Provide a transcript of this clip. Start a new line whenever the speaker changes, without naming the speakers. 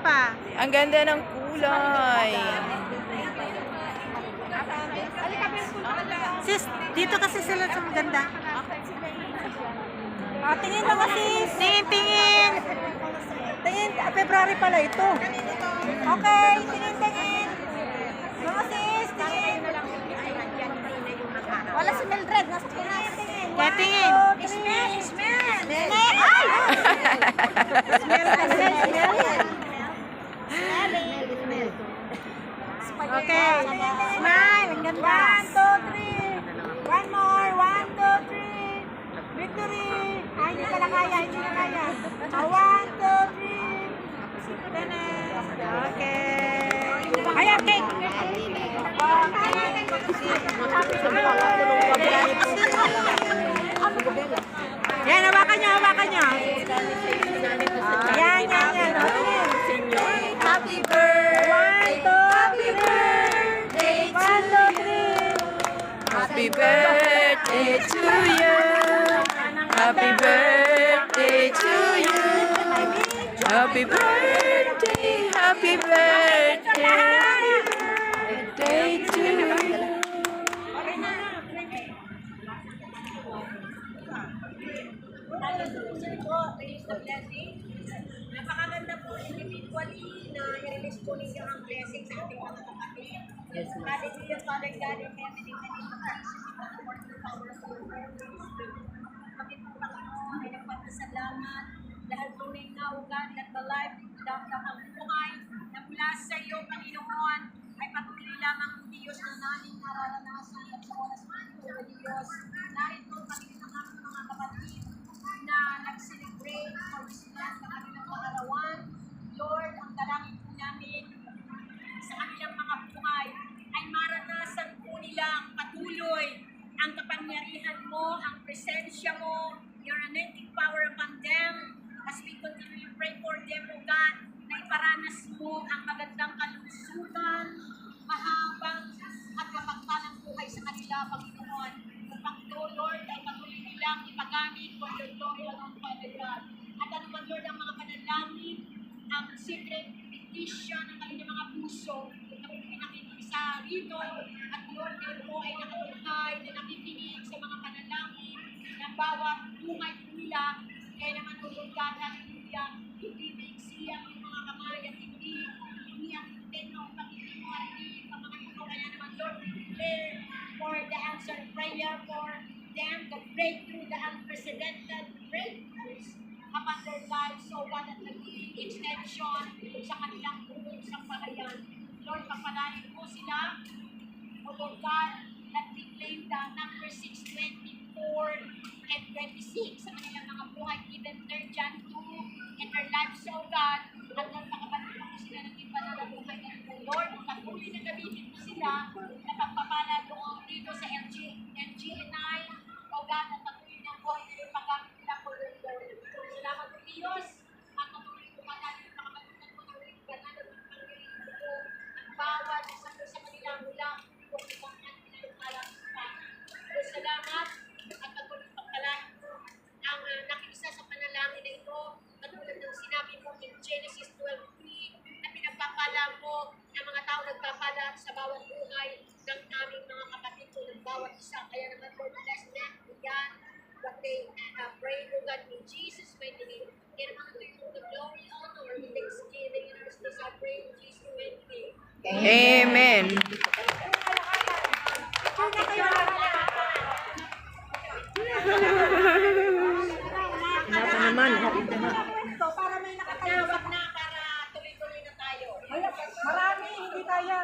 pa.
Ang ganda ng kulay.
Sis, dito kasi sila sa maganda. Tingin mga sis. Tingin. Tingin, February pala ito. Okay, tingin. Mga sis, tingin. Wala si Mildred, nasa Pinas. Kaya tingin. Smell. Ay! Okay, smile. Ang ganda. 1, 2, 3. One more. 1, 2, 3. Victory. Ay, hindi ka na kaya. 1, 2, 3. Okay. Ayan, cake. Yan, hawakan nyo. Yan.
Happy birthday.
1, 2, 3. 1, 2, 3.
Happy birthday to you. Happy birthday to you. Happy birthday. Happy birthday to you.
Napakaganda po individually na i-release po ninyo ang blessing sa ating mga kapatid. Hallelujah, Father God in heaven, in the name of Jesus, in the wonderful power of your word. Kami po, Panginoon, ay nagpapasalamat dahil tunay na, O God, that the life, ang buhay na mula sa iyo, Panginoon, ay patuloy lamang ang Diyos na namin nararanasan at sa oras man po, O Diyos. Narito, Panginoon, ang mga kapatid na nag-celebrate for this month ng kanilang kaarawan. Lord, ang dalangin po namin sa kanilang mga buhay ay maranasan po nilang patuloy ang kapangyarihan mo, ang presensya mo, your anointing power upon them as we continue to pray for them, O God, na iparanas mo ang magandang kalusugan, mahabang at mapagpalang buhay sa kanila, Panginoon. Upang to, Lord, ay patuloy nilang ipagamit for your glory alone, Father God. At ano man, Lord, ang mga panalangin, ang secret petition ng kanilang mga puso na pinakikisa rito, at Lord, kayo po ay nakatungkay na nakikinig sa mga panalangin ng bawat buhay nila. Kaya naman, Lord God, hallelujah, hindi maiksi ang mga kamay at hindi ang tenong Panginoon, hindi ang mga ito. Kaya naman, Lord, we declare for the answered prayer for them, the breakthrough, the unprecedented breakthroughs upon their lives, so God, at nagiging extension sa kanilang buong sampalayan. Lord, papalain mo sila, O Lord God, that we claim the number 6, 24, and 26 sa kanilang mga buhay, even 3 John 2 in their lives, so God, at Lord, makabatid mo sila ng iba na buhay na ito. Lord, patuloy na gamitin mo sila na pagpapala doon dito sa LGNI, O God, at patuloy na buhay na yung paggamit nila for your glory. Salamat po, Diyos, at patuloy po matalim na makabatutan mo ng rin ganaan at pagpanggiling mo ang bawat sa kanila mula kung ibang kanilang kalangkutan. Salamat at patuloy pagpalain mo ang nakikisa sa panalangin na ito, katulad ng sinabi mo in Genesis 12:3 na pinagpapala mo ng mga tao nagpapala sa bawat buhay ng aming mga kapatid ko ng bawat isa. Kaya naman, Lord, bless them. Yan, what they pray, O God, in Jesus' mighty name. Kaya naman, ito yung the glory, honor, and thanksgiving, and our I pray in Jesus' mighty name.
Amen.